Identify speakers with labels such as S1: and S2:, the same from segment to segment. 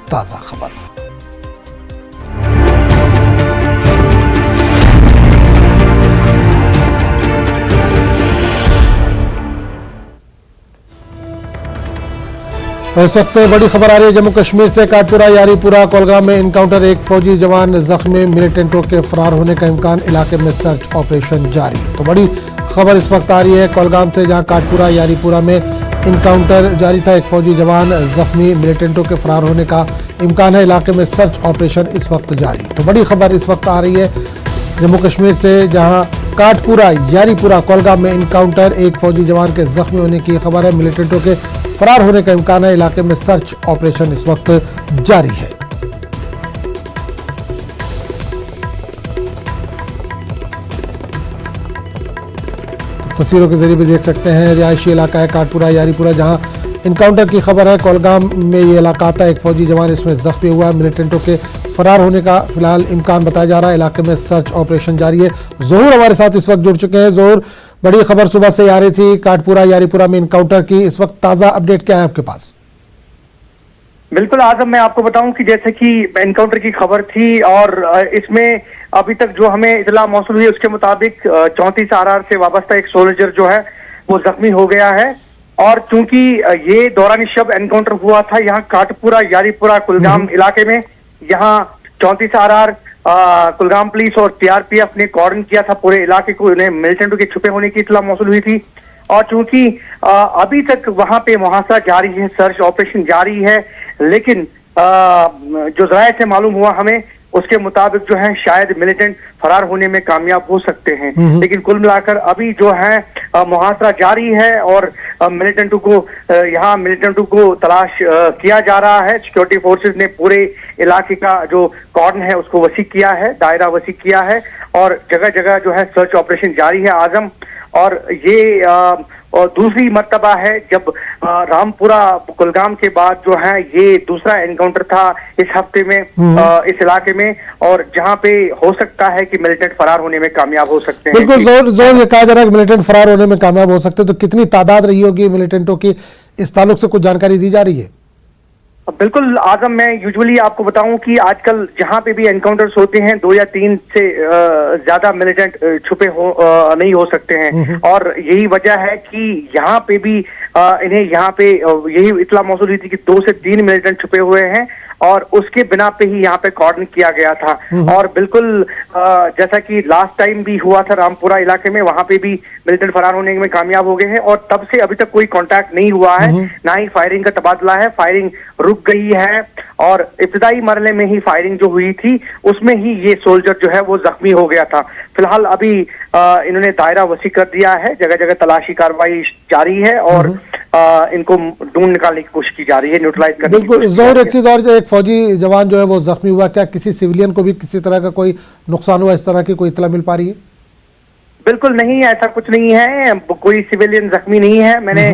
S1: ताज़ा खबर। इस वक्त बड़ी खबर आ रही है जम्मू कश्मीर से। काटपुरा यारीपुरा कोलगाम में इनकाउंटर, एक फौजी जवान जख्मी, मिलिटेंटों के फरार होने का इम्कान, इलाके में सर्च ऑपरेशन जारी। तो बड़ी खबर इस वक्त आ रही है कोलगाम से, जहां काटपुरा यारीपुरा में इनकाउंटर जारी था, एक फौजी जवान जख्मी, मिलिटेंटों के फरार होने का इम्कान है, इलाके में सर्च ऑपरेशन इस वक्त जारी। तो बड़ी खबर इस वक्त आ रही है जम्मू कश्मीर से, जहां काटपुरा यारीपुरा कोलगाम में इनकाउंटर, एक फौजी जवान के जख्मी होने की खबर है, मिलिटेंटों के फरार होने का इम्कान है, इलाके में सर्च ऑपरेशन इस वक्त जारी है। तस्वीरों के जरिए भी देख सकते हैं, रिहायशी इलाका है काटपुरा यारीपुरा, जहां इनकाउंटर की खबर है। कोलगाम में ये इलाका आता है, एक फौजी जवान इसमें जख्मी हुआ है, मिलिटेंटों के फरार होने का फिलहाल इम्कान बताया जा रहा है, इलाके में सर्च ऑपरेशन जारी है। जोहर हमारे साथ इस वक्त जुड़ चुके हैं। जोहर, बड़ी खबर सुबह से आ रही थी काटपुरा यारीपुरा में इनकाउंटर की, इस वक्त ताजा अपडेट क्या है आपके पास?
S2: बिल्कुल आजम, मैं आपको बताऊं कि जैसे कि इनकाउंटर की खबर थी और इसमें अभी तक जो हमें इतला मौसूल हुई उसके मुताबिक 34 RR से वाबस्ता एक सोल्जर जो है वो जख्मी हो गया है। और चूंकि ये दौरान शब एनकाउंटर हुआ था यहाँ काटपुरा यारीपुरा कुलगाम इलाके में, यहाँ 34 RR कुलगाम पुलिस और CRPF ने कॉर्डन किया था पूरे इलाके को, उन्हें मिलिटेंटों के छुपे होने की इतला मौसूल हुई थी। और चूंकि अभी तक वहां पे मुहासरा जारी है, सर्च ऑपरेशन जारी है, लेकिन जो ज़राए से मालूम हुआ हमें उसके मुताबिक जो है शायद मिलिटेंट फरार होने में कामयाब हो सकते हैं। लेकिन कुल मिलाकर अभी जो है मुहासरा जारी है और मिलिटेंटों को तलाश किया जा रहा है। सिक्योरिटी फोर्सेस ने पूरे इलाके का जो कॉर्डन है उसको वसी किया है, दायरा वसी किया है और जगह जगह जो है सर्च ऑपरेशन जारी है आजम। और ये और दूसरी मर्तबा है जब रामपुरा कुलगाम के बाद जो है ये दूसरा एनकाउंटर था इस हफ्ते में इस इलाके में, और जहां पे हो सकता है कि मिलिटेंट फरार होने में कामयाब हो सकते हैं।
S1: बिल्कुल जोर ये कहा जा रहा है कि मिलिटेंट फरार होने में कामयाब हो सकते हैं, तो कितनी तादाद रही होगी मिलिटेंटों की, इस ताल्लुक से कुछ जानकारी दी जा रही है?
S2: बिल्कुल आजम, मैं यूजुअली आपको बताऊं कि आजकल जहां पे भी एनकाउंटर्स होते हैं 2 या 3 से ज्यादा मिलिटेंट छुपे नहीं हो सकते हैं। और यही वजह है कि यहाँ पे भी इन्हें यहाँ पे यही इतला मौसूल हुई थी कि 2 से 3 मिलिटेंट छुपे हुए हैं और उसके बिना पे ही यहाँ पे कॉर्डन किया गया था। और बिल्कुल जैसा कि लास्ट टाइम भी हुआ था रामपुरा इलाके में, वहां पे भी मिलिटेंट फरार होने में कामयाब हो गए हैं और तब से अभी तक कोई कांटेक्ट नहीं हुआ है, ना ही फायरिंग का तबादला है, फायरिंग रुक गई है। और इब्तदाई मरहले में ही फायरिंग जो हुई थी उसमें ही ये सोल्जर जो है वो जख्मी हो गया था। फिलहाल अभी इन्होंने दायरा वसी कर दिया है, जगह जगह तलाशी कार्रवाई जारी है और इनको ढूंढ निकालने की कोशिश की जा रही है, न्यूट्रलाइज करने की।
S1: बिल्कुल जोर, एक चीज और, एक फौजी जवान जो है वो जख्मी हुआ, क्या किसी सिविलियन को भी किसी तरह का कोई नुकसान हुआ, इस तरह की कोई इत्तला मिल पा रही है?
S2: बिल्कुल नहीं, ऐसा कुछ नहीं है, कोई सिविलियन जख्मी नहीं है। मैंने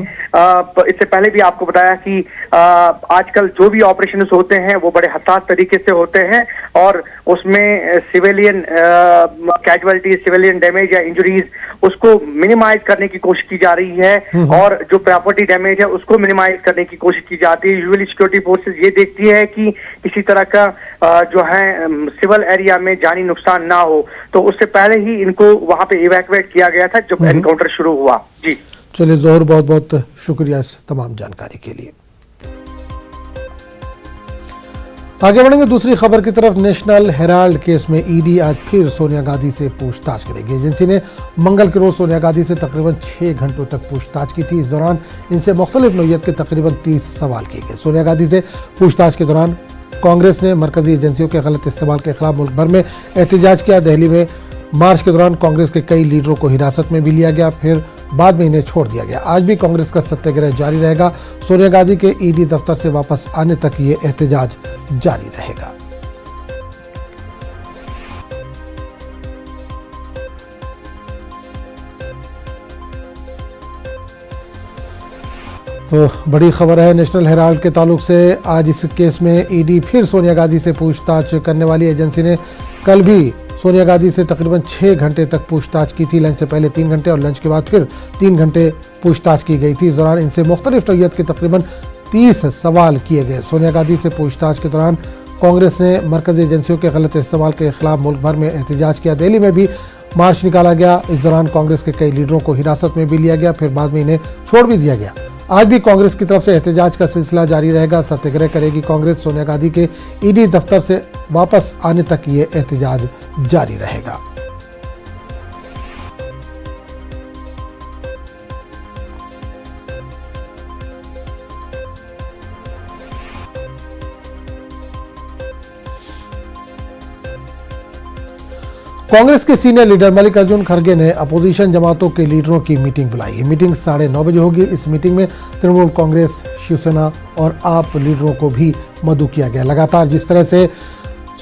S2: इससे पहले भी आपको बताया कि आजकल जो भी ऑपरेशंस होते हैं वो बड़े हसास तरीके से होते हैं और उसमें सिविलियन कैजुअलिटी, सिविलियन डैमेज या इंजरीज उसको मिनिमाइज करने की कोशिश की जा रही है और जो प्रॉपर्टी डैमेज है उसको मिनिमाइज करने की कोशिश की जाती है। यूजुअली सिक्योरिटी फोर्सेस ये देखती है कि किसी तरह का जो है सिविल एरिया में जानी नुकसान ना हो, तो उससे पहले ही इनको वहां पे इवैक्यूएट किया गया था जब एनकाउंटर शुरू हुआ। जी
S1: चलिए जोहर, बहुत बहुत शुक्रिया इस तमाम जानकारी के लिए। आगे बढ़ेंगे दूसरी खबर की तरफ। नेशनल हेराल्ड केस में ईडी आज फिर सोनिया गांधी से पूछताछ करेगी। एजेंसी ने मंगल के रोज सोनिया गांधी से तकरीबन 6 घंटों तक पूछताछ की थी। इस दौरान इनसे मुख्तलिफ नौइयत के तकरीबन 30 सवाल किए गए। सोनिया गांधी से पूछताछ के दौरान कांग्रेस ने मरकजी एजेंसियों के गलत इस्तेमाल के खिलाफ मुल्क भर में एहतजाज किया। दिल्ली में मार्च के दौरान कांग्रेस के कई लीडरों को हिरासत में भी लिया गया, फिर बाद में इन्हें छोड़ दिया गया। आज भी कांग्रेस का सत्याग्रह जारी रहेगा। सोनिया गांधी के ईडी दफ्तर से वापस आने तक ये एहतजाज जारी रहेगा। तो बड़ी खबर है नेशनल हेराल्ड के ताल्लुक से। आज इस केस में ईडी फिर सोनिया गांधी से पूछताछ करने वाली। एजेंसी ने कल भी सोनिया गांधी से तकरीबन 6 घंटे तक पूछताछ की थी। लंच से पहले 3 घंटे और लंच के बाद फिर 3 घंटे पूछताछ की गई थी। इस दौरान इनसे मुख्तलिफ नौइयत के तकरीबन 30 सवाल किए गए। सोनिया गांधी से पूछताछ के दौरान कांग्रेस ने मरकजी एजेंसियों के गलत इस्तेमाल के खिलाफ मुल्क भर में एहतजाज किया। दिल्ली में भी मार्च निकाला गया। इस दौरान कांग्रेस के कई लीडरों को हिरासत में भी लिया गया, फिर बाद में इन्हें छोड़ भी दिया गया। आज भी कांग्रेस की तरफ से एहतजाज का सिलसिला जारी रहेगा। सत्याग्रह करेगी कांग्रेस। सोनिया गांधी के ईडी दफ्तर से वापस आने तक ये एहतजाज जारी रहेगा। कांग्रेस के सीनियर लीडर मल्लिकार्जुन खड़गे ने अपोजिशन जमातों के लीडरों की मीटिंग बुलाई है। मीटिंग 9:30 बजे होगी। इस मीटिंग में तृणमूल कांग्रेस, शिवसेना और आप लीडरों को भी मदऊ किया गया। लगातार जिस तरह से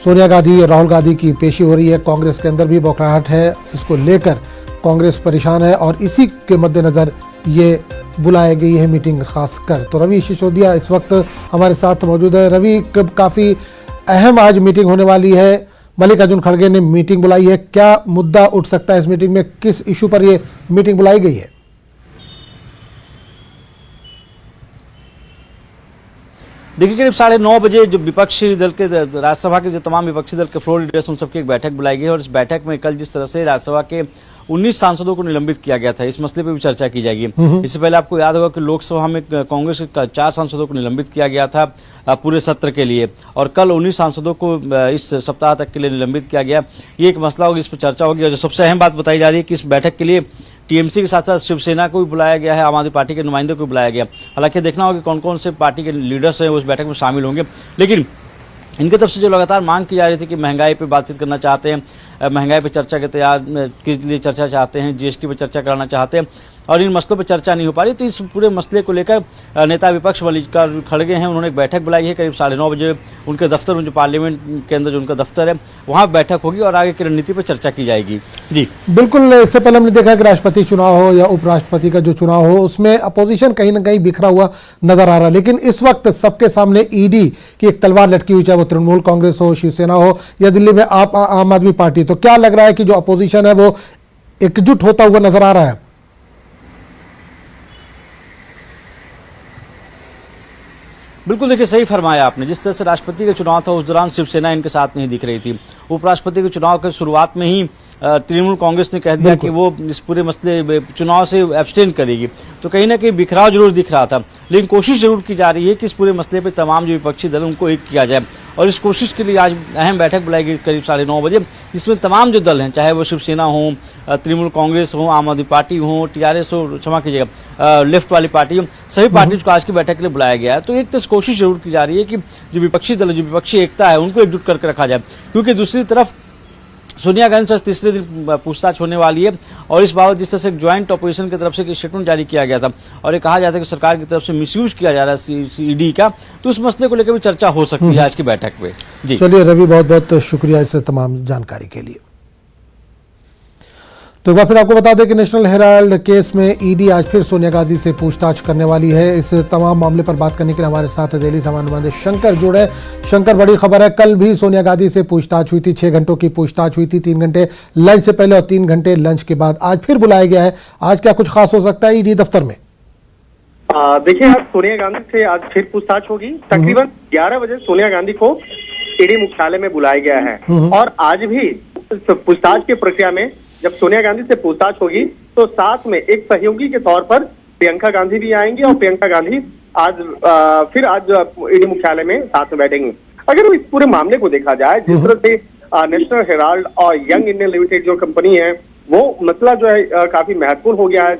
S1: सोनिया गांधी और राहुल गांधी की पेशी हो रही है, कांग्रेस के अंदर भी बौखलाहट है। इसको लेकर कांग्रेस परेशान है और इसी के मद्देनजर ये बुलाई गई है मीटिंग खासकर। तो रवि सिसोदिया इस वक्त हमारे साथ मौजूद है। रवि, काफी अहम आज मीटिंग होने वाली है। मल्लिकार्जुन खड़गे ने मीटिंग बुलाई है। क्या मुद्दा उठ सकता है इस मीटिंग में? किस इशू पर यह मीटिंग बुलाई गई है?
S3: देखिए, करीब 9:30 बजे जो विपक्षी दल के राज्यसभा के जो तमाम विपक्षी दल के फ्लोर लीडर्स उन सबकी एक बैठक बुलाई गई है। और इस बैठक में कल जिस तरह से राज्यसभा के 19 सांसदों को निलंबित किया गया था, इस मसले पर भी चर्चा की जाएगी। इससे पहले आपको याद होगा कि लोकसभा में कांग्रेस के 4 सांसदों को निलंबित किया गया था पूरे सत्र के लिए, और कल 19 सांसदों को इस सप्ताह तक के लिए निलंबित किया गया। ये एक मसला होगी, इस पर चर्चा होगी। और जो सबसे अहम बात बताई जा रही है कि इस बैठक के लिए टीएमसी के साथ साथ शिवसेना को भी बुलाया गया है, आम आदमी पार्टी के नुमाइंदों को भी बुलाया गया। हालांकि देखना होगा कि कौन कौन से पार्टी के लीडर्स हैं उस बैठक में शामिल होंगे। लेकिन इनकी तरफ से जो लगातार मांग की जा रही थी कि महंगाई पे बातचीत करना चाहते हैं, महंगाई पे चर्चा के लिए चर्चा चाहते हैं, जीएसटी पे चर्चा करना चाहते हैं, और इन मसलों पे चर्चा नहीं हो पा रही। तो इस पूरे मसले को लेकर नेता विपक्ष मल्लिकार्जुन खड़गे हैं, उन्होंने एक बैठक बुलाई है। करीब 9:30 बजे उनके दफ्तर में, जो पार्लियामेंट के अंदर जो उनका दफ्तर है, वहां बैठक होगी और आगे की रणनीति पर चर्चा की जाएगी। जी
S1: बिल्कुल। इससे पहले हमने देखा कि राष्ट्रपति चुनाव हो या उपराष्ट्रपति का जो चुनाव हो, उसमें अपोजिशन कहीं ना कहीं बिखरा हुआ नजर आ रहा है। लेकिन इस वक्त सबके सामने ईडी की एक तलवार लटकी हुई, चाहे वो तृणमूल कांग्रेस हो, शिवसेना हो या दिल्ली में आम आदमी पार्टी। तो क्या लग रहा है कि जो अपोजिशन है वो एकजुट होता हुआ नजर आ रहा है?
S3: बिल्कुल, देखिए, सही फरमाया आपने। जिस तरह से राष्ट्रपति का चुनाव था उस दौरान शिवसेना इनके साथ नहीं दिख रही थी। उपराष्ट्रपति के चुनाव के शुरुआत में ही तृणमूल कांग्रेस ने कह दिया कि वो इस पूरे मसले चुनाव से एब्सटेन करेगी। तो कहीं ना कहीं बिखराव जरूर दिख रहा था, लेकिन कोशिश जरूर की जा रही है कि इस पूरे मसले पे तमाम जो विपक्षी दल उनको एक किया जाए। और इस कोशिश के लिए आज अहम बैठक बुलाई गई करीब 9:30 बजे, जिसमें तमाम जो दल हैं, चाहे वो शिवसेना हो, तृणमूल कांग्रेस हो, आम आदमी पार्टी हो, टीआरएस हो, क्षमा कीजिएगा, लेफ्ट वाली पार्टी हो, सभी पार्टीज को आज की बैठक के लिए बुलाया गया है। तो एक तरह कोशिश जरूर की जा रही है कि जो विपक्षी दल, जो विपक्षी एकता है, उनको एकजुट करके रखा जाए। क्योंकि दूसरी तरफ सोनिया गांधी से तीसरे दिन पूछताछ होने वाली है, और इस बाबत जिस तरह से ज्वाइंट ऑपोजिशन की तरफ से एक स्टेटमेंट जारी किया गया था और ये कहा जाता है कि सरकार की तरफ से मिसयूज किया जा रहा है ईडी का, तो उस मसले को लेकर भी चर्चा हो सकती है आज की बैठक में। जी
S1: चलिए रवि, बहुत बहुत शुक्रिया इस तमाम जानकारी के लिए। तो एक बार फिर आपको बता दें कि नेशनल हेराल्ड केस में ईडी आज फिर सोनिया गांधी से पूछताछ करने वाली है। इस तमाम मामले पर बात करने के लिए हमारे साथ दिल्ली से हमारे नुमाइंदे शंकर जुड़े। शंकर, बड़ी खबर है, कल भी सोनिया गांधी से पूछताछ हुई थी, 6 घंटों की पूछताछ हुई थी, 3 घंटे लंच से पहले और 3 घंटे लंच के बाद। आज फिर बुलाया गया है। आज क्या कुछ खास हो सकता है ईडी दफ्तर में?
S4: देखिए, आज सोनिया गांधी से आज फिर पूछताछ होगी। तकरीबन 11 बजे सोनिया गांधी को ईडी मुख्यालय में बुलाया गया है। और आज भी पूछताछ की प्रक्रिया में जब सोनिया गांधी से पूछताछ होगी तो साथ में एक सहयोगी के तौर पर प्रियंका गांधी भी आएंगी, और प्रियंका गांधी आज ईडी मुख्यालय में साथ में बैठेंगी। अगर इस पूरे मामले को देखा जाए, जिस तरह से नेशनल हेराल्ड और यंग इंडियन लिमिटेड जो कंपनी है, वो मसला जो है काफी महत्वपूर्ण हो गया है।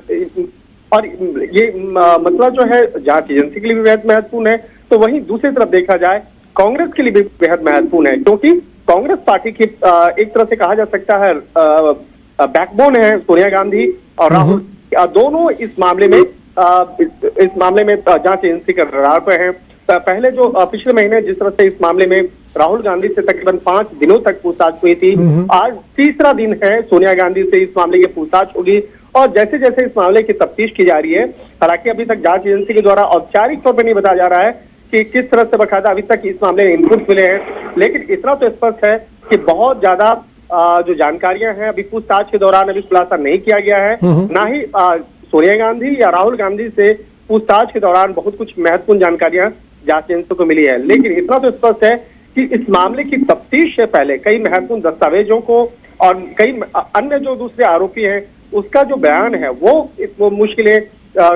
S4: और ये मसला जो है जांच एजेंसी के लिए भी बेहद महत्वपूर्ण है, तो वहीं दूसरी तरफ देखा जाए कांग्रेस के लिए भी बेहद महत्वपूर्ण है, क्योंकि कांग्रेस पार्टी की एक तरह से कहा जा सकता है बैकबोन है सोनिया गांधी और राहुल। दोनों इस मामले में जांच एजेंसी के रडार पर हैं। पहले जो पिछले महीने जिस तरह से इस मामले में राहुल गांधी से तकरीबन 5 दिनों तक पूछताछ हुई थी, आज तीसरा दिन है सोनिया गांधी से इस मामले की पूछताछ होगी। और जैसे जैसे इस मामले की तफ्तीश की जा रही है, हालांकि अभी तक जांच एजेंसी के द्वारा औपचारिक तौर पर नहीं बताया जा रहा है कि किस तरह से बकायदा अभी तक इस मामले में इनपुट मिले हैं, लेकिन इतना तो स्पष्ट है कि बहुत ज्यादा जो जानकारियां हैं अभी पूछताछ के दौरान अभी खुलासा नहीं किया गया है। ना ही सोनिया गांधी या राहुल गांधी से पूछताछ के दौरान बहुत कुछ महत्वपूर्ण जानकारियां जांच एजेंसियों को मिली है, लेकिन इतना तो स्पष्ट है कि इस मामले की तफ्तीश से पहले कई महत्वपूर्ण दस्तावेजों को और कई अन्य जो दूसरे आरोपी हैं उसका जो बयान है वो मुश्किलें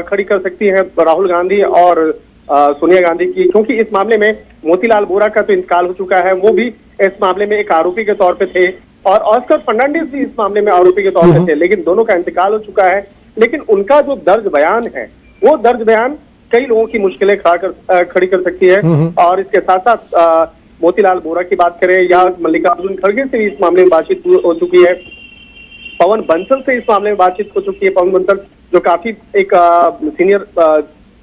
S4: खड़ी कर सकती है राहुल गांधी और सोनिया गांधी की, क्योंकि इस मामले में मोतीलाल वोरा का तो इंतकाल हो चुका है, वो भी इस मामले में एक आरोपी के तौर पे थे, और ऑस्कर फर्नांडिस भी इस मामले में आरोपी के तौर पे थे, लेकिन दोनों का इंतकाल हो चुका है। लेकिन उनका जो दर्ज बयान है वो दर्ज बयान कई लोगों की मुश्किलें खड़ी कर सकती है। और इसके साथ साथ मोतीलाल वोरा की बात करें या मल्लिकार्जुन खड़गे से भी इस मामले में बातचीत हो चुकी है, पवन बंसल से इस मामले में बातचीत हो चुकी है। पवन बंसल जो काफी एक सीनियर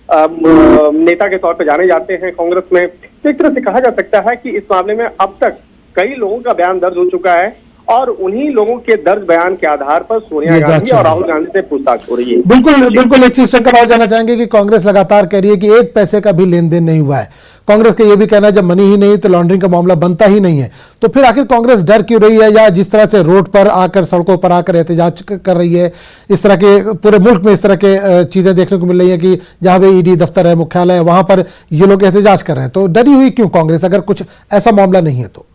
S4: नेता के तौर पर जाने जाते हैं कांग्रेस में, तो एक तरह से कहा जा सकता है कि इस मामले में अब तक कई लोगों का बयान दर्ज हो चुका है और उन्हीं लोगों के दर्ज बयान के आधार पर सोनिया गांधी और राहुल गांधी से पूछताछ हो रही है।
S1: बिल्कुल एक चीज शंकर और जानना चाहेंगे कि कांग्रेस लगातार कह रही है कि एक पैसे का भी लेन देन नहीं हुआ है। कांग्रेस का यह भी कहना है जब मनी ही नहीं तो लॉन्ड्रिंग का मामला बनता ही नहीं है, तो फिर आखिर कांग्रेस डर क्यों रही है, या जिस तरह से रोड पर आकर सड़कों पर आकर एहतजाज कर रही है, इस तरह के पूरे मुल्क में इस तरह के चीजें देखने को मिल रही है कि जहां भी ईडी दफ्तर है, मुख्यालय है, वहां पर ये लोग एहतजाज कर रहे हैं, तो डरी हुई क्यों कांग्रेस अगर कुछ ऐसा मामला नहीं है तो?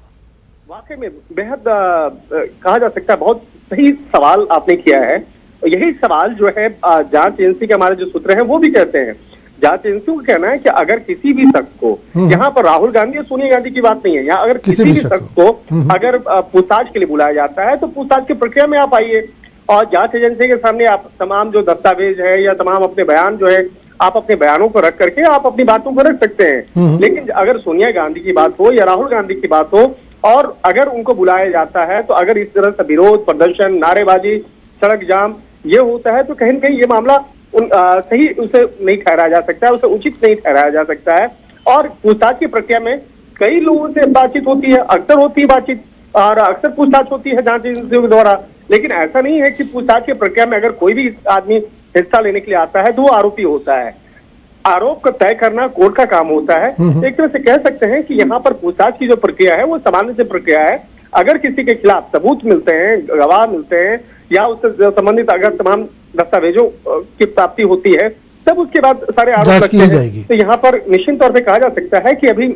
S4: वाकई में बेहद कहा जा सकता है, बहुत सही सवाल आपने किया है। यही सवाल जो है जांच एजेंसी के हमारे जो सूत्र हैं वो भी कहते हैं। जांच एजेंसी को कहना है कि अगर किसी भी शख्स को, यहाँ पर राहुल गांधी और सोनिया गांधी की बात नहीं है, यहाँ अगर किसी भी शख्स को अगर पूछताछ के लिए बुलाया जाता है तो पूछताछ की प्रक्रिया में आप आइए और जांच एजेंसी के सामने आप तमाम जो दस्तावेज है या तमाम अपने बयान जो है आप अपने बयानों को रख करके आप अपनी बातों को रख सकते हैं। लेकिन अगर सोनिया गांधी की बात हो या राहुल गांधी की बात हो और अगर उनको बुलाया जाता है तो अगर इस तरह से विरोध प्रदर्शन, नारेबाजी, सड़क जाम ये होता है तो कहीं न कहीं ये मामला सही उसे नहीं ठहराया जा सकता है, उसे उचित नहीं ठहराया जा सकता है। और पूछताछ की प्रक्रिया में कई लोगों से बातचीत होती है, अक्सर होती है बातचीत और अक्सर पूछताछ होती है जांच एजेंसियों के द्वारा, लेकिन ऐसा नहीं है कि पूछताछ की प्रक्रिया में अगर कोई भी आदमी हिस्सा लेने के लिए आता है तो वो आरोपी होता है। आरोप को तय करना कोर्ट का काम होता है। एक तरह से कह सकते हैं कि यहाँ पर पूछताछ की जो प्रक्रिया है वो सामान्य से प्रक्रिया है। अगर किसी के खिलाफ सबूत मिलते हैं, गवाह मिलते हैं या उससे संबंधित अगर तमाम दस्तावेजों की प्राप्ति होती है तब उसके बाद सारे आरोप लगते हैं। तो यहाँ पर निश्चित तौर पे कहा जा सकता है कि अभी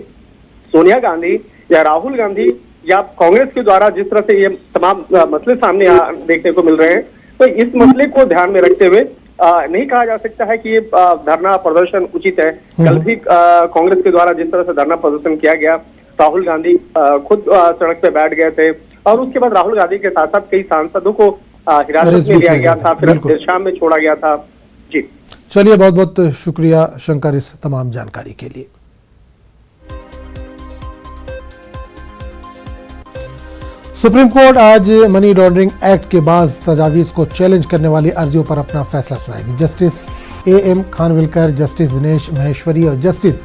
S4: सोनिया गांधी या राहुल गांधी या कांग्रेस के द्वारा जिस तरह से ये तमाम मसले सामने देखने को मिल रहे हैं, तो इस मसले को ध्यान में रखते हुए नहीं कहा जा सकता है कि ये धरना प्रदर्शन उचित है। कल भी कांग्रेस के द्वारा जिस तरह से धरना प्रदर्शन किया गया, राहुल गांधी खुद सड़क पे बैठ गए थे और उसके बाद राहुल गांधी के साथ साथ कई सांसदों को हिरासत में लिया गया था, फिर देर शाम में छोड़ा गया था। जी
S1: चलिए, बहुत बहुत शुक्रिया शंकर इस तमाम जानकारी के लिए। सुप्रीम कोर्ट आज मनी लॉन्ड्रिंग एक्ट के बाद तजावीज को चैलेंज करने वाली अर्जियों पर अपना फैसला सुनाएगी। Justice A M Khanwilkar, justice Dinesh Maheshwari और जस्टिस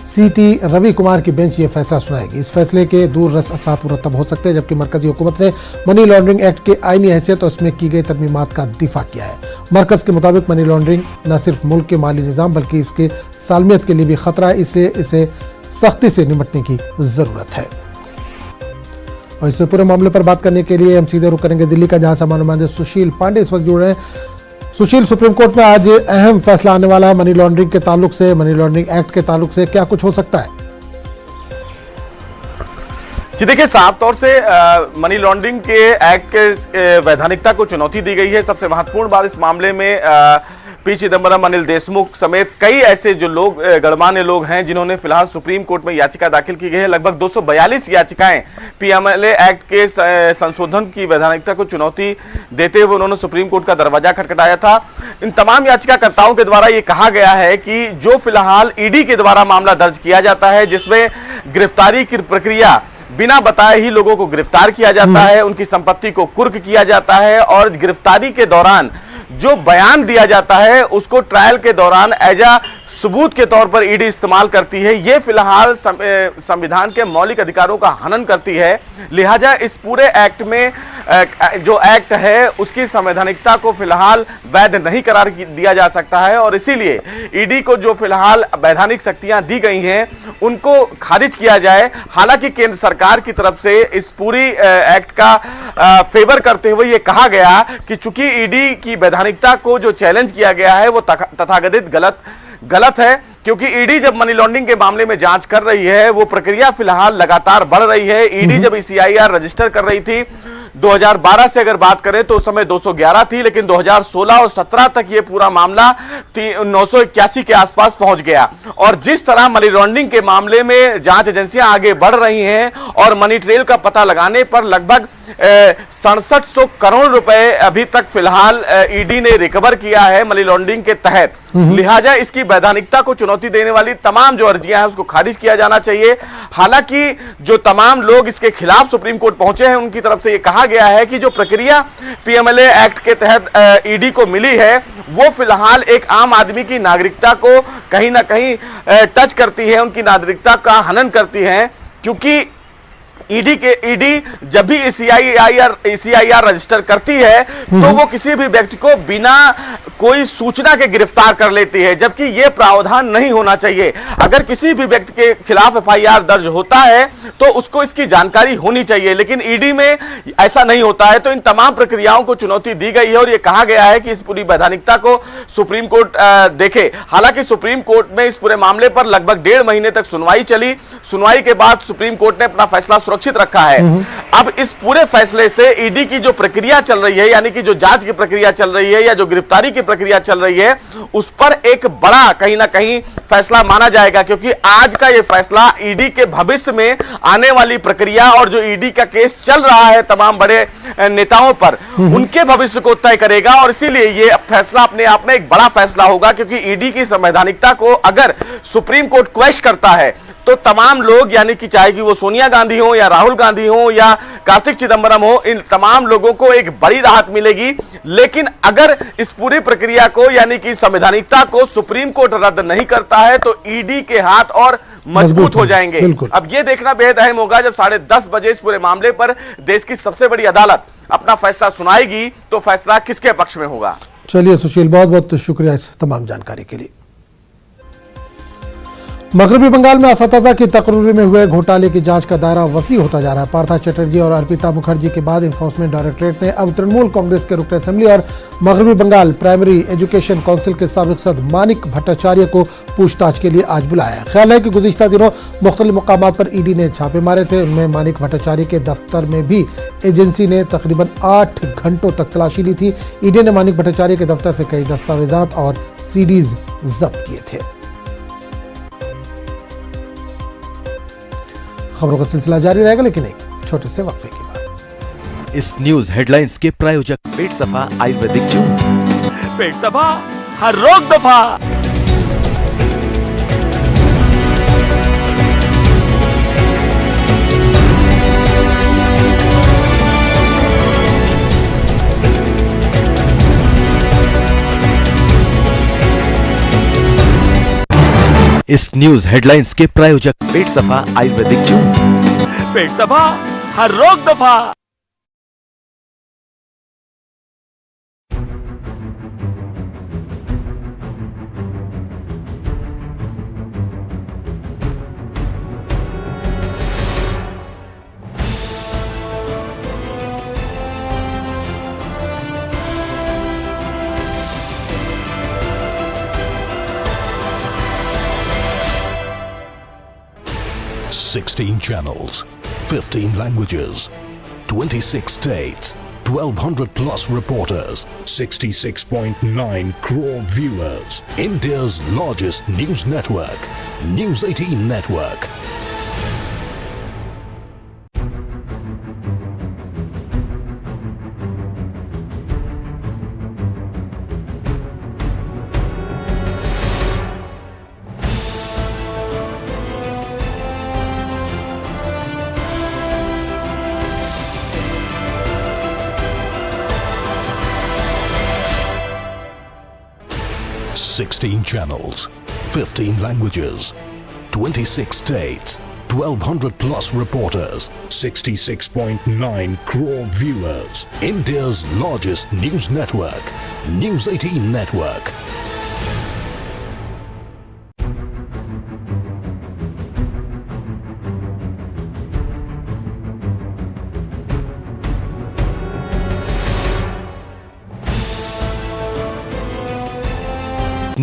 S1: सीटी रवि कुमार की बेंच ये फैसला सुनाएगी। इस फैसले के दूररस असरात मुरतब हो सकते हैं, जबकि मरकजी हुकूमत ने मनी लॉन्ड्रिंग एक्ट के आईनी हैसियत और उसमें की गई तरमीमात का दिफा किया है। मरकज के मुताबिक मनी लॉन्ड्रिंग न सिर्फ मुल्क के माली निज़ाम बल्कि इसके सालमियत के लिए भी खतरा है, इसलिए इसे सख्ती से निपटने की जरूरत है। और इस पूरे मामले पर बात करने के लिए हम सीधे रुख करेंगे दिल्ली का, जहां सामान्य नुमाइंदे सुशील पांडे इस वक्त जुड़ रहे हैं। सुशील, सुप्रीम कोर्ट में आज अहम फैसला आने वाला है मनी लॉन्ड्रिंग के ताल्लुक से, मनी लॉन्ड्रिंग एक्ट के ताल्लुक से क्या कुछ हो सकता है?
S5: जी देखिए, साफ तौर से मनी लॉन्ड्रिंग के एक्ट के वैधानिकता को चुनौती दी गई है। सबसे महत्वपूर्ण बात इस मामले में पी चिदम्बरम, अनिल देशमुख समेत कई ऐसे जो लोग गणमान्य लोग हैं जिन्होंने फिलहाल सुप्रीम कोर्ट में याचिका दाखिल की गई है। लगभग 242 याचिकाएं पीएमएलए एक्ट के संशोधन की वैधानिकता को चुनौती देते हुए उन्होंने सुप्रीम कोर्ट का दरवाजा खटखटाया था। इन तमाम याचिकाकर्ताओं के द्वारा ये कहा गया है कि जो फिलहाल ईडी के द्वारा मामला दर्ज किया जाता है, जिसमें गिरफ्तारी की प्रक्रिया बिना बताए ही लोगों को गिरफ्तार किया जाता है, उनकी संपत्ति को कुर्क किया जाता है और गिरफ्तारी के दौरान जो बयान दिया जाता है उसको ट्रायल के दौरान एज अ सबूत के तौर पर ईडी इस्तेमाल करती है। ये फिलहाल संविधान के मौलिक अधिकारों का हनन करती है। लिहाजा इस पूरे एक्ट में जो एक्ट है उसकी संवैधानिकता को फिलहाल वैध नहीं करार दिया जा सकता है और इसीलिए ईडी को जो फिलहाल वैधानिक शक्तियां दी गई हैं उनको खारिज किया जाए। हालांकि केंद्र सरकार की तरफ से इस पूरी एक्ट का फेवर करते हुए ये कहा गया कि चूंकि ईडी की वैधानिकता को जो चैलेंज किया गया है वो तथाकथित गलत गलत है, क्योंकि ईडी जब मनी लॉन्ड्रिंग के मामले में जांच कर रही है, वो प्रक्रिया फिलहाल लगातार बढ़ रही है। ईडी जब ECIR रजिस्टर कर रही थी 2012 से अगर बात करें तो उस समय 211 थी, लेकिन 2016 और 17 तक ये पूरा मामला 981 के आसपास पहुंच गया। और जिस तरह मनी लॉन्ड्रिंग के मामले में जांच एजेंसियां आगे बढ़ रही हैं और मनी ट्रेल का पता लगाने पर लगभग 6700 करोड़ रुपए अभी तक फिलहाल ईडी ने रिकवर किया है मनी लॉन्ड्रिंग के तहत। लिहाजा इसकी वैधानिकता को चुनौती देने वाली तमाम जो अर्जियां हैं उसको खारिज किया जाना चाहिए। हालांकि जो तमाम लोग इसके खिलाफ सुप्रीम कोर्ट पहुंचे हैं उनकी तरफ से यह कहा गया है कि जो प्रक्रिया PMLA एक्ट के तहत ईडी को मिली है वो फिलहाल एक आम आदमी की नागरिकता को कहीं ना कहीं टच करती है, उनकी नागरिकता का हनन करती है। क्योंकि ईडी जब भी ECIR रजिस्टर करती है तो वो किसी भी व्यक्ति को बिना कोई सूचना के गिरफ्तार कर लेती है, जबकि यह प्रावधान नहीं होना चाहिए। अगर किसी भी व्यक्ति के खिलाफ FIR दर्ज होता है तो उसको इसकी जानकारी होनी चाहिए, लेकिन ईडी में ऐसा नहीं होता है। तो इन तमाम प्रक्रियाओं को चुनौती दी गई है और यह कहा गया है कि इस पूरी वैधानिकता को सुप्रीम कोर्ट देखे। हालांकि सुप्रीम कोर्ट में इस पूरे मामले पर लगभग 1.5 महीने तक सुनवाई चली। सुनवाई के बाद सुप्रीम कोर्ट ने अपना फैसला सुरक्षित रखा है। अब इस पूरे फैसले से ईडी की जो प्रक्रिया चल रही है, यानी कि जो जांच की प्रक्रिया चल रही है या जो गिरफ्तारी की प्रक्रिया चल रही है, उस पर एक बड़ा कहीं ना कहीं फैसला माना जाएगा। क्योंकि आज का यह फैसला ईडी के भविष्य में आने वाली प्रक्रिया और जो ईडी का केस चल रहा है तमाम बड़े नेताओं पर, उनके भविष्य को तय करेगा। और इसीलिए यह फैसला अपने आप में एक बड़ा फैसला होगा, क्योंकि ईडी की संवैधानिकता को अगर सुप्रीम कोर्ट क्वेश्चन करता है तो तमाम लोग, यानी कि चाहे कि वो सोनिया गांधी हो या राहुल गांधी हो या कार्तिक चिदंबरम हो, इन तमाम लोगों को एक बड़ी राहत मिलेगी। लेकिन अगर इस पूरी प्रक्रिया को, यानी कि संवैधानिकता को सुप्रीम कोर्ट रद्द नहीं करता है तो ईडी के हाथ और मजबूत हो जाएंगे। अब ये देखना बेहद अहम होगा जब 10:30 बजे इस पूरे मामले पर देश की सबसे बड़ी अदालत अपना फैसला सुनाएगी तो फैसला किसके पक्ष में होगा।
S1: चलिए सुशील, बहुत बहुत शुक्रिया इस तमाम जानकारी के लिए। मगरबी बंगाल में असतजा की तकरीर में हुए घोटाले की जांच का दायरा वसी होता जा रहा है। पार्था चटर्जी और अर्पिता मुखर्जी के बाद एनफोर्समेंट डायरेक्टरेट ने अब तृणमूल कांग्रेस के रुकन असेंबली और मगरबी बंगाल प्राइमरी एजुकेशन काउंसिल के साबिक सदस्य मानिक भट्टाचार्य को पूछताछ के लिए आज बुलाया है। ख्याल है कि गुज़िश्ता दिनों मुख्तलिफ मुकामात पर ईडी ने छापे मारे थे। उनमें मानिक भट्टाचार्य के दफ्तर में भी एजेंसी ने तकरीबन 8 घंटों तक तलाशी ली थी। ईडी ने मानिक भट्टाचार्य के दफ्तर से कई दस्तावेजात और सीडीज जब्त किए थे। खबरों का सिलसिला जारी रहेगा, लेकिन एक छोटे से वक्फे के बाद।
S6: इस न्यूज हेडलाइंस के प्रायोजक पेट सफा आयुर्वेदिक जूस।
S7: पेट सफा हर रोग दफा।
S6: इस न्यूज हेडलाइंस के प्रायोजक पेट सफा आयुर्वेदिक जूस।
S7: पेट सफा हर रोग दफा।
S8: Sixteen channels, 15 languages, 26 states, 1,200 plus reporters, 66.9 crore viewers. India's largest news network, News 18 Network. Sixteen channels, 15 languages, 26 states, 1,200 plus reporters, 66.9 crore viewers. India's largest news network, News 18 Network.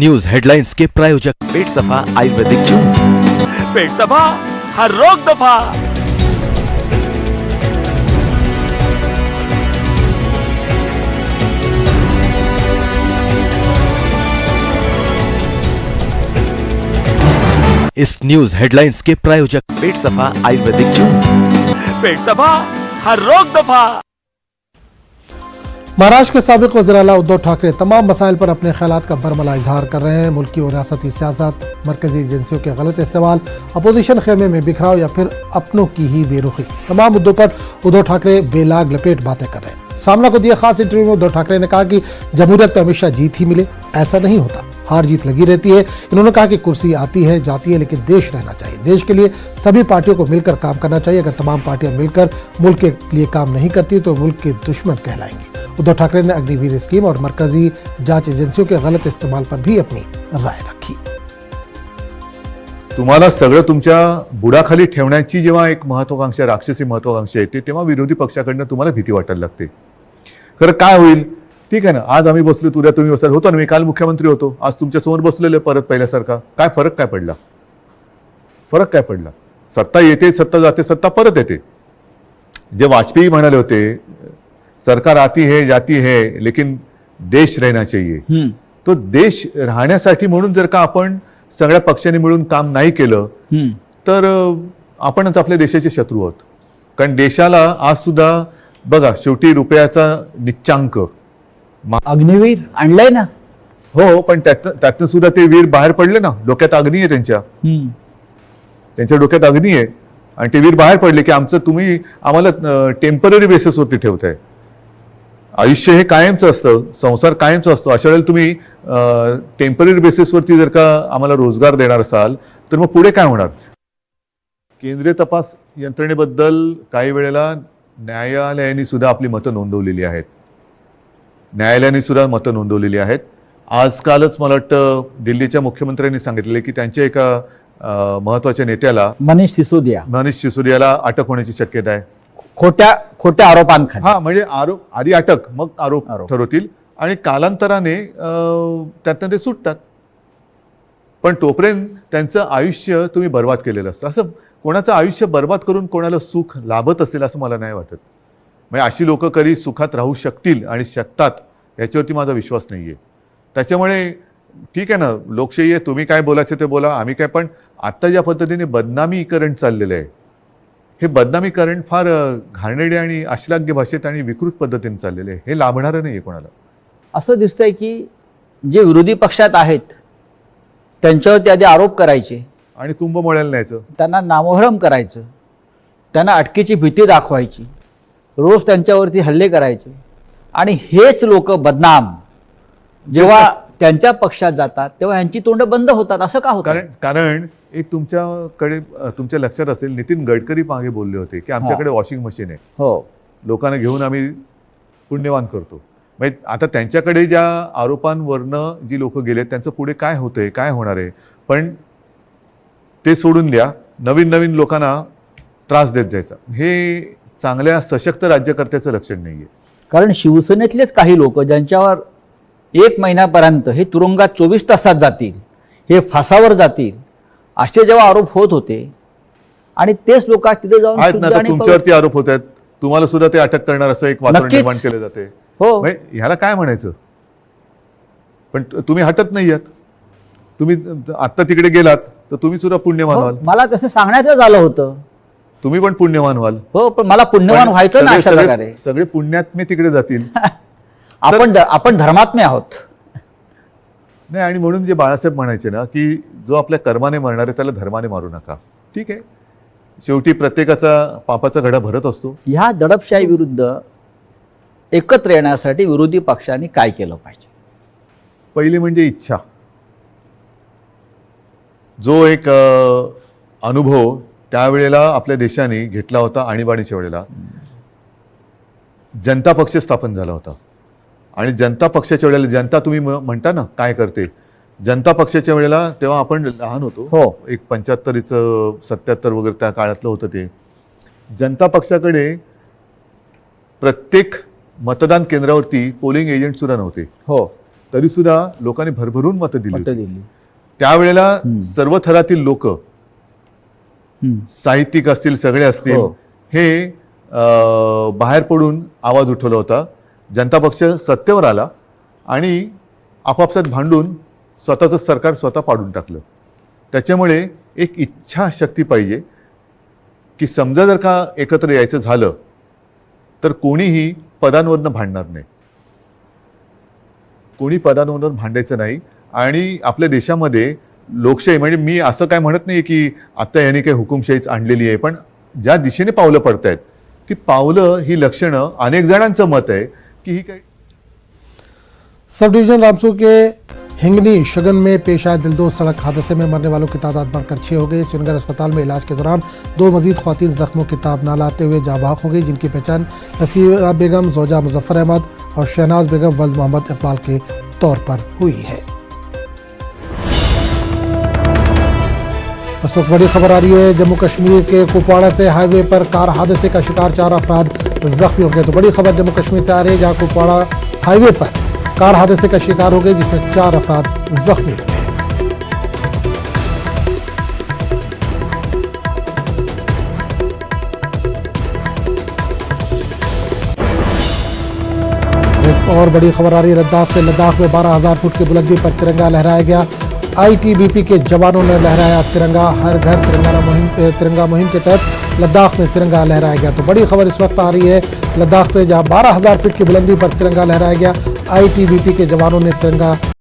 S6: News headlines के प्रायोजक पेट सफा आयुर्वेदिक जून।
S7: पेट सफा हर रोग दफा।
S6: इस न्यूज हेडलाइंस के प्रायोजक पेट सफा आयुर्वेदिक जून।
S7: पेट सफा हर रोग दफा।
S1: महाराष्ट्र के साबिक वज़ीर-ए-आला उद्धव ठाकरे तमाम मसाइल पर अपने ख्यालात का बरमला इजहार कर रहे हैं। मुल्की और रियासती सियासत, मरकजी एजेंसियों के गलत इस्तेमाल, अपोजिशन खेमे में बिखराव या फिर अपनों की ही बेरुखी, तमाम मुद्दों पर उद्धव ठाकरे बेलाग लपेट बातें कर रहे हैं। सामना को दिए खास इंटरव्यू में उद्धव ठाकरे ने कहा कि जमहूरियत में हमेशा जीत ही मिले, ऐसा नहीं होता, हार जीत लगी रहती है। इन्होंने कहा कि कुर्सी आती है जाती है, लेकिन देश रहना चाहिए। देश के लिए सभी पार्टियों को मिलकर काम करना चाहिए। अगर तमाम पार्टियां मिलकर मुल्क के लिए काम नहीं करती तो मुल्क के दुश्मन कहलाएंगी। उद्धव ठाकरे ने अग्निवीर स्कीम और मरकजी जांच एजेंसियों के गलत इस्तेमाल पर भी अपनी राय रखी।
S9: तुम्हाला सगळं तुमच्या बुडाखाली ठेवण्याची जेव्हा एक महत्वाकांक्षा, राक्षसी महत्वाकांक्षा येते, तेव्हा विरोधी पक्षाकडनं तुम्हाला भीती वाटायला लागते। खरं काय होईल? ठीक आहे ना, आज आम्ही बसलो, उद्या तुम्ही बसाल, होतो ना, मी काल मुख्यमंत्री होतो, आज तुमच्या समोर बसलेले परत पहिल्यासारखा। काय फरक काय पडला? फरक काय पडला? सत्ता येते, सत्ता जाते, सत्ता परत येते। जे वाजपेयी म्हणाले होते, सरकार आती है जाती है लेकिन देश रहना चाहिए, तो देश राहण्यासाठी म्हणून जर का आपण सगळ्या पक्षांनी मिळून काम नाही केलं तर आपणच आपल्या देशाचे शत्रू आहोत। कारण देशाला आज सुद्धा बघा, शेवटी रुपयाचा निच्चांक
S10: अग्निवीर आणलंय ना,
S9: हो, पण त्यातनं सुद्धा ते वीर बाहेर पडले ना, डोक्यात अग्नी आहे त्यांच्या डोक्यात अग्नी आहे आणि ते वीर बाहेर पडले की आमचं तुम्ही आम्हाला टेम्पररी बेसिसवरती ठेवताय। आयुष्य हे कायमचं असतं, संसार कायमचा असतो। अशा वेळेला तुम्ही टेम्पररी बेसिसवरती जर का आम्हाला रोजगार देणार असाल तर मग पुढे काय होणार? केंद्रीय तपास यंत्रणेबद्दल काही वेळेला न्यायालयाने सुद्धा आपली मतं नोंदवलेली आहेत। न्यायालयाने सुद्धा मतं नोंदवलेली आहेत। आजकालच मला वाटतं दिल्लीच्या मुख्यमंत्र्यांनी सांगितले की त्यांच्या एका महत्वाच्या नेत्याला
S10: मनीष
S9: सिसोदियाला अटक होण्याची शक्यता आहे,
S10: खोट्या आरोपांखाली।
S9: हा, म्हणजे आरोप आधी अटक, मग आरोप ठरवतील आणि कालांतराने त्यातनं ते सुटतात। पण तोपर्यंत त्यांचं आयुष्य तुम्ही बर्बाद केलेलं असतं। असं कोणाचं आयुष्य बर्बाद करून कोणाला सुख लाभत असेल असं मला नाही वाटत। म्हणजे अशी लोक कधी सुखात राहू शकतील आणि शकतात याच्यावरती माझा विश्वास नाहीये। त्याच्यामुळे ठीक आहे ना, लोकशाही आहे, तुम्ही काय बोलायचं ते बोला, आम्ही काय, पण आता ज्या पद्धतीने बदनामीकरण चाललेलं आहे, हे बदनामीकरण फार घाणेरडे आणि अश्लाघ्य भाषेत आणि विकृत पद्धतीने चाललेले आहे। हे लाभणारं नाहीये कोणाला।
S10: असं दिसतंय की जे विरोधी पक्षात आहेत त्यांच्यावरती आधी आरोप करायचे
S9: आणि कुंभमेळ्याला न्यायचं,
S10: त्यांना नामोहरम करायचं, त्यांना अटकेची भीती दाखवायची, रोज त्यांच्यावरती हल्ले करायचे आणि हेच लोक बदनाम जेव्हा त्यांच्या पक्षात जातात तेव्हा यांची तोंड बंद होतात। असं का होतं?
S9: कारण एक तुमच्या लक्षात असेल, नितीन गडकरी मागे बोलले होते की आमच्याकडे वॉशिंग मशीन आहे,
S10: हो,
S9: लोकांना घेऊन आम्ही पुण्यवान करतो। म्हणजे आता त्यांच्याकडे ज्या आरोपांवरनं जी लोक गेले त्यांचं पुढे काय होतंय, काय होणार आहे, पण ते सोडून द्या, नवीन नवीन लोकांना त्रास देत जायचा, हे चांगल्या सशक्त राज्यकर्त्याचं लक्षण नाहीये।
S10: कारण शिवसेनेतलेच काही लोक ज्यांच्यावर 1 महिन्यापर्यंत हे तुरुंगात 24 तासात जातील, हे फासावर जातील, असे जेव्हा आरोप होत होते आणि तेच लोक तिथे जाऊन
S9: आहेत ना, तुमच्यावरती आरोप होत आहेत, तुम्हाला सुद्धा ते अटक करणार असं एक वातावरण निर्माण केलं जाते।
S10: हो,
S9: ह्याला काय म्हणायचं? पण तुम्ही हटत नाही आहात। तुम्ही आता तिकडे गेलात तर तुम्ही सुद्धा पुण्यवान व्हाल।
S10: मला तसं सांगण्यातच आलं होतं,
S9: तुम्ही पण पुण्यवान व्हाल।
S10: हो, पण मला पुण्यवान व्हायचं ना अशा प्रकारे।
S9: सगळे पुण्यात्मे तिकडे जातील।
S10: आपण धर्मात्मे आहोत
S9: नाही, आणि म्हणून जे बाळासाहेब म्हणायचे ना की जो आपल्या कर्माने मरणार आहे त्याला धर्माने मारू नका। ठीक आहे, शेवटी प्रत्येकाचा पापाचा घडा भरत असतो।
S10: ह्या दडपशाही विरुद्ध एकत्र येण्यासाठी विरोधी पक्षांनी काय केलं पाहिजे?
S9: पहिली म्हणजे इच्छा। जो एक अनुभव त्यावेळेला आपल्या देशाने घेतला होता, आणीबाणीच्या वेळेला जनता पक्ष स्थापन झाला होता आणि जनता पक्षाच्या वेळेला, जनता तुम्ही म्हणता ना काय करते, जनता पक्षाच्या वेळेला तेव्हा आपण लहान होतो,
S10: हो,
S9: एक 75 77 वगैरे त्या काळातलं होतं ते। जनता पक्षाकडे प्रत्येक मतदान केंद्रावरती पोलिंग एजंट सुद्धा नव्हते।
S10: हो,
S9: तरी सुद्धा लोकांनी भरभरून मतं दिली
S10: मतं
S9: होती.
S10: दिली.
S9: त्यावेळेला सर्व थरातील लोक, साहित्यिक असतील, सगळे असतील,
S10: हो.
S9: हे बाहेर पडून आवाज उठवला होता. जनता पक्ष सत्तेवर आला आणि आपापसात भांडून स्वतःचं सरकार स्वतः पाडून टाकलं. त्याच्यामुळे एक इच्छाशक्ती पाहिजे की समजा जर का एकत्र यायचं झालं तर कोणीही पदांवरनं भांडणार नाही, कोणी पदांवरून भांडायचं नाही. आणि आपल्या देशामध्ये लोकशाही, म्हणजे मी असं काय म्हणत नाही की आता यांनी काही हुकुमशाहीच आणलेली आहे, पण ज्या दिशेने पावलं पडतायत ती पावलं, ही लक्षणं, अनेक जणांचं मत आहे की ही काही.
S1: सब डिवीजन रामसू के हिंगनी शगन में पेश आए दिलदोज सड़क हादसे में मरने वालों की तादाद बढ़कर 6 हो गई. श्रीनगर अस्पताल में इलाज के दौरान 2 मजीद ख्वातीन जख्मों की ताब ना लाते हुए जाँ बहक हो गई, जिनकी पहचान नसीबा बेगम, जोजा मुजफ्फर अहमद और शहनाज बेगम वल्द मोहम्मद इकबाल के तौर पर हुई है. इस वक्त बड़ी खबर आ रही है जम्मू कश्मीर के कुपवाड़ा से हाईवे पर कार हादसे का शिकार 4 अफराद जख्मी हो गए. तो बड़ी खबर जम्मू कश्मीर से आ रही है जहां कुपवाड़ा हाईवे पर कार हादसे का शिकार हो गए, जिसमें 4 अफराद जख्मी हुए. एक और बड़ी खबर आ रही है लद्दाख से. लद्दाख में 12,000 फुट की बुलंदी पर तिरंगा लहराया गया. आईटीबीपी के जवानों ने लहराया तिरंगा. हर घर तिरंगा मुहिम के तहत लद्दाख में तिरंगा लहराया गया. तो बड़ी खबर इस वक्त आ रही है लद्दाख से, जहां 12,000 फीट की बुलंदी पर तिरंगा लहराया गया. आईटीबीपी के जवानों ने तिरंगा